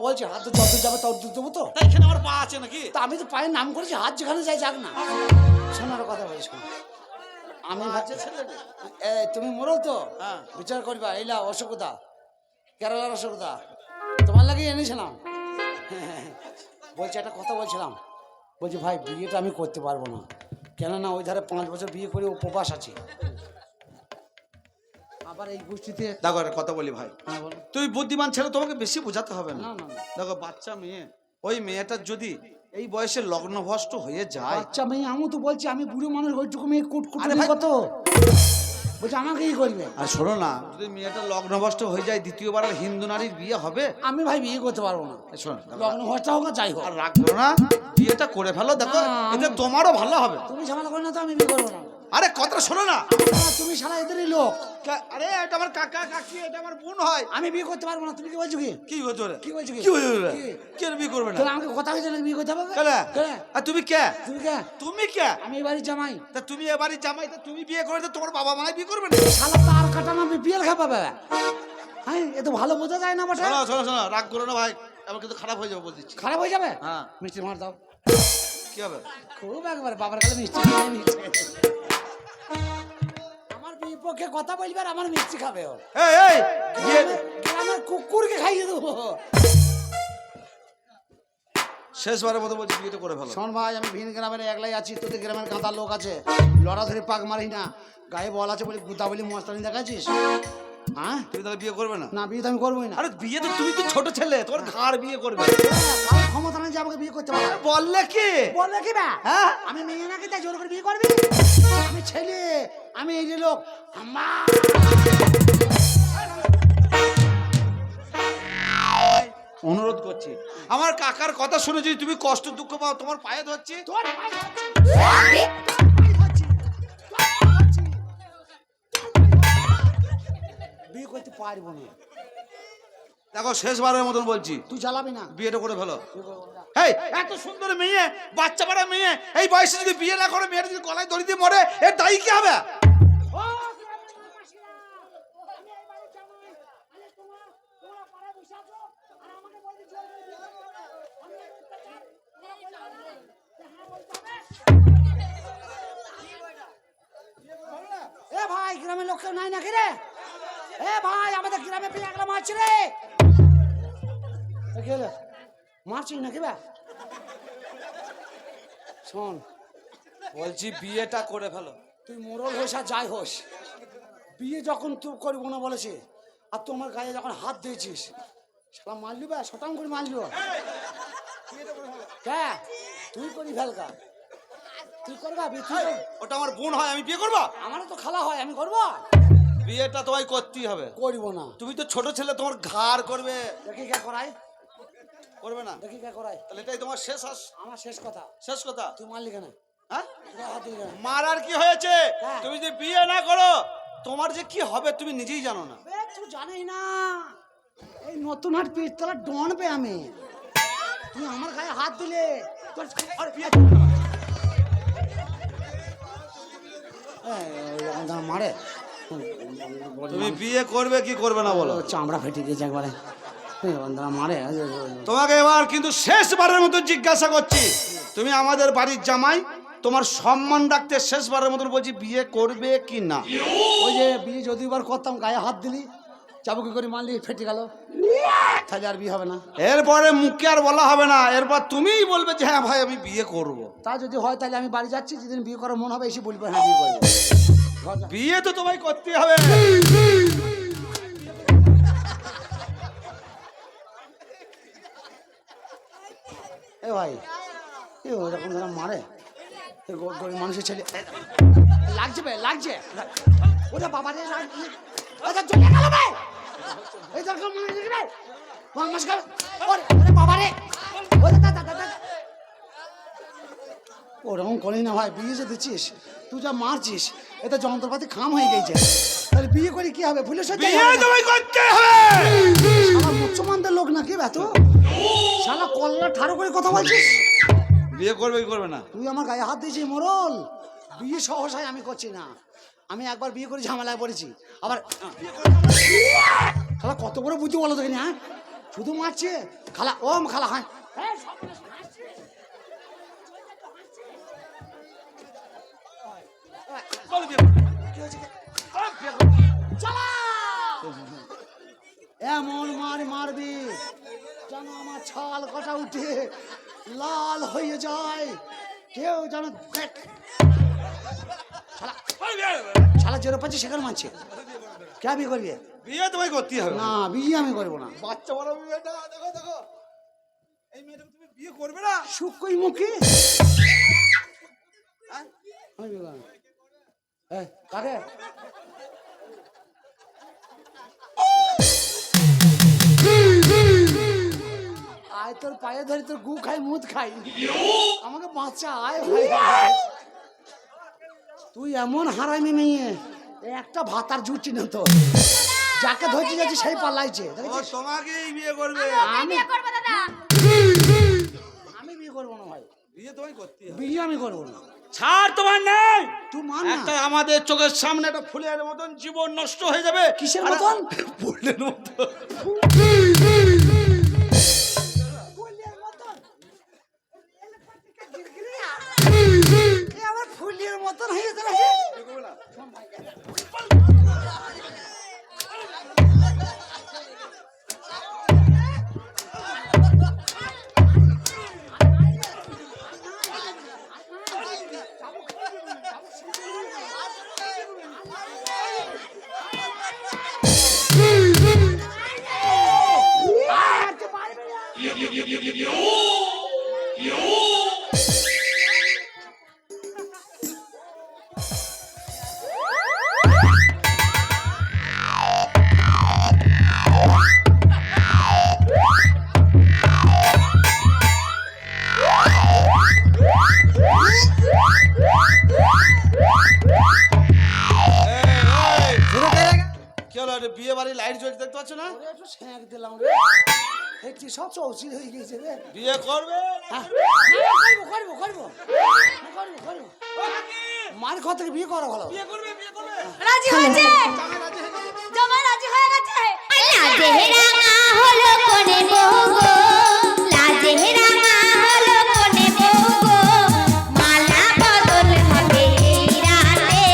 বলছি হাত তো যত যাবে তত দেবো তো। তাই এখানে আমার পা আছে নাকি? তা আমি তো পায়ের নাম করেছি, হাত যেখানে যাই যাক না। শোনার কথা বলি, শোন। আমি আছে ছেলে তুমি মোরল তো হ্যাঁ। বিচার করবা। এইলা অসুবিধা, কেরালার অসুবিধা তোমার লাগে এনেছিলাম। বলছি একটা কথা বলছিলাম, বলছি ভাই বিয়েটা আমি করতে পারবো না, কেননা ওই ধারে 5 বছর বিয়ে করে উপবাস আছে। আবার এই গোষ্ঠীতে দেখো একটা কথা বলি ভাই, হ্যাঁ বলো। তুই বুদ্ধিমান ছেলে, তোমাকে বেশি বোঝাতে হবে না। না না না। দেখো বাচ্চা মেয়ে, ওই মেয়েটার যদি এই বয়সে লগ্নভ্রষ্ট হয়ে যায়, বাচ্চা মেয়ে, আমি তো বলছি আমি বুড়ো মানুষ, ওইটুকু মেয়ে কুটকুট আরে ভাই- কত বলছি আমাকে কি করবে। আর শোনো না, যদি মেয়েটা লগ্নভ্রষ্ট হয়ে যায়, দ্বিতীয়বার আর হিন্দু নারীর বিয়ে হবে? আমি ভাই বিয়ে করতে পারবো না, এই শোনো, দেখো, লগ্ন হস্তা হোক আর যাই হোক। আর রাখবো না, বিয়েটা করে ফেলো। দেখো না, এতে তোমারও ভালো হবে। তুমি ঝামেলা করো না তো, আমি বিয়ে করবো না। আরে কথা শোনো না, তুমি সারা এদেরই লোক, আরে এটা আমার কাকা কাকি, এটা আমার বোন হয়। আমি বিয়ে করতে পারবো না। তুমি কি বলছো কি? কি হয়েছে রে? কি বলছো কি? কি হয়েছে রে? কি? কেন বিয়ে করবে না? তোরা আমাকে কথা হয়েছে না বিয়ে করতে হবে? কেন? কেন? আর তুমি কে? তুমি কে? তুমি কে? আমি এবারই জামাই। তা তুমি এবারে জামাই, তা তুমি বিয়ে করে, তো তোমার বাবা মাই বিয়ে করবে না? শালা তার কাটানো আমি বিয়ের খা পাবে। হ্যাঁ, এ তো ভালো বোঝা যায় না বটে। শোনো শোনো শোনো, রাগ করো না ভাই, আমার কিন্তু খারাপ হয়ে যাবে বলে দিচ্ছি। খারাপ হয়ে যাবে। হ্যাঁ। মিষ্টি মার দাও। কি হবে? খুব একবারে বাবার কাছে মিষ্টি খেয়ে নিচ্ছে। আমার বিপক্ষে কথা বলবে আর আমার মিষ্টি খাবে ও। এই এই বিয়ে গ্রামের কুকুরকে খাইয়ে দেবো। শেষবারের মতো বলছি, বিয়েটা করে ফেলো। শোন ভাই, আমি ভিন গ্রামের একলাই আছি, তোদের গ্রামের কাঁদার লোক আছে, লড়া ধরে পাক মারি না, গায়ে বল আছে বলে গুদা বলি মস্তানি দেখাচ্ছিস। হ্যাঁ, তুমি তাহলে বিয়ে করবে না? না বিয়ে তো আমি করবোই না। আরে বিয়ে তো তুমি তো ছোট ছেলে, তোমার ঘাড় বিয়ে করবে। কারো ক্ষমতা নেই যে আমাকে বিয়ে করতে পারে। বললে কি? বলে কি বা? হ্যাঁ? আমি মেয়ে নাকি তাই জোর করে বিয়ে করবি? আমি ছেলে, আমি এই যে লোক আমার। অনুরোধ করছি, আমার কাকার কথা শুনে যদি তুমি কষ্ট দুঃখ পাও, তোমার পায়ে ধরছি। তোর ভাই হচ্ছে। তোর ভাই হচ্ছে। তোর ভাই হচ্ছে। বিয়ে করতে পারবো না। দেখো শেষবারের মতন বলছি, তুই জ্বালাবি না। বিয়েটা করে ফেলো। বিয়ে করবো না। এই এত সুন্দর মেয়ে, বাচ্চা পাড়া মেয়ে, এই বয়সে যদি বিয়ে না করে, মেয়েটা যদি গলায় দড়ি দিয়ে মরে, এর দায়ী কি হবে? ও গ্রামের মাসিরা, আমি এই বাড়ির জামাই। আরে তোমরা পাড়ায় বসে আছো আর আমাকে বলতে জোর করে বিয়ে করবো না। আমি এই অত্যাচার, তোমরা বলবে না যে হ্যাঁ বলতে হবে। এ ভাই, গ্রামের লোক কেউ নাই নাকি রে? এ ভাই, আমাদের গ্রামে পেয়ে একলা মারছে রে। এ কি হলো? মারছিস নাকি বা? শোন, বলছি বিয়েটা করে ফেলো। তুই মোরল হোস আর যাই হোস, বিয়ে যখন তুই করবো না বলেছে, আর তুই আমার গায়ে যখন হাত দিয়েছিস, শালা মারলি বা শটাং করে মারলি। কে? তুই করি ফেলকা, তুই করবা বিয়ে? তুই কর। ওটা আমার বোন হয়, আমি বিয়ে করবো? আমারও তো খালা হয়, আমি করবো? বিয়েটা তোমায় করতেই হবে। করবো না। তুমি তো ছোট ছেলে, তোমার ঘাড় করবে। দেখি কে করাই, করবে না? দেখি কে করাই। তাহলে এটাই তোমার শেষ আমার শেষ কথা। শেষ কথা। তুই মারলি কেন? হ্যাঁ? তুই হাত দিলি কেন? মারার কি হয়েছে? হ্যাঁ। তুমি যদি বিয়ে না করো, তোমার যে কি হবে তুমি নিজেই জানো না। বে, তুই জানিস না, এই নতুন হাট পিস্তলা ডন পে আমি। তুই আমার গায়ে হাত দিলে তোর আর বিয়ে মারে। তুমি বিয়ে করবে কি করবে না বলো? চামড়া ফেটে গেছে একবারে, মারে। তোমাকে এবার কিন্তু শেষবারের মতো জিজ্ঞাসা করছি, তুমি আমাদের বাড়ির জামাই, তোমার সম্মান রাখতে শেষবারের মতন বলছি, বিয়ে করবে কি না? ওই যে বিয়ে যদি এবার করতাম, গায়ে হাত দিলি, চাবুকি করে মারলি, ফেটে গেল, তাহলে আর বিয়ে হবে না। এরপরে মুখে আর বলা হবে না, এরপর তুমিই বলবে যে হ্যাঁ ভাই আমি বিয়ে করব। তা যদি হয় তাহলে আমি বাড়ি যাচ্ছি, যেদিন বিয়ে করার মন হবে এসে বলবো হ্যাঁ বিয়ে করবো। বিয়ে তো তোমায় করতে হবে। এ ভাই, এ ওরকম যারা মারে, গরিব মানুষের ছেলে লাগছে বে, লাগছে। ওটা বাবা রে, ওটা চলে গেল ভাই, এই দরকার মনে নেই রে, নমস্কার। ওরে বাবা রে, ওরে দাদা দাদা, ওরকম করি না ভাই। বিয়ে যে দিচ্ছিস, তুই যা মারছিস, এতে যন্ত্রপাতি খাম হয়ে গেছে, তাহলে বিয়ে করে কি হবে? ভুলে সত্যি বিয়ে তোমায় করতে হবে। শালা মুসলমানদের লোক নাকি বে তুই? শালা কল্লা ঠাড়ো করে কথা বলছিস। বিয়ে করবে কি করবে না? তুই আমার গায়ে হাত দিয়েছিস মোরল, বিয়ে সহসাই আমি করছি না। আমি একবার বিয়ে করে ঝামেলায় পড়েছি, আবার শালা কত বড় বুদ্ধি বলো তো কিনা, হ্যাঁ? শুধু মারছে খালা ওম খালা হ্যাঁ এমন মার মারবি যেন আমার ছাল কাটা উঠে লাল হয়ে যায় কেউ যেন ছালা জেরো পাচ্ছে সেখানে মারছে কে বিয়ে করবে বিয়ে তোমায় করতেই হবে না বিয়ে আমি করবো না বাচ্চা বড় বিয়েটা দেখো দেখো এই মেয়েটাকে তুমি বিয়ে করবে না শুকই মুখে আমি বিয়ে করবো না। কাকে আয় তোর পায়ে ধরে তোর গু খাই মুদ খাই আমাকে বাঁচা আয় ভাই তুই এমন হারামি মেয়ে একটা ভাতার জুটি না তো যাকে ধরতে যাচ্ছে সেই পাল্লাইছে ও তোমাকেই বিয়ে করবে আমি বিয়ে করবো দাদা। আমি বিয়ে করবো না ভাই বিয়ে তোমায় করতেই হবে বিয়ে আমি করবো না ছাড় তোমার নেই তুই মান একটা না আমাদের চোখের সামনে একটা ফুলের মতন জীবন নষ্ট হয়ে যাবে কিসের আরে, মতন? ফুলের মতন আমার ফুলের মতন হয়ে গেছে কি হলো এটা বিয়ে বাড়ি লাইট জ্বলছে দেখতে পাচ্ছ না একটু স্যাঁক দিলাম রে দেখছি সব চৌচির হয়ে গেছে রে বিয়ে করবে হ্যাঁ, করবো করবো করবো করবো মার ঘর থেকে বিয়ে করা ভালো বিয়ে করবে রাজি হয়েছে জামাই রাজি হয়ে গেছে রাজি রাঙা হলো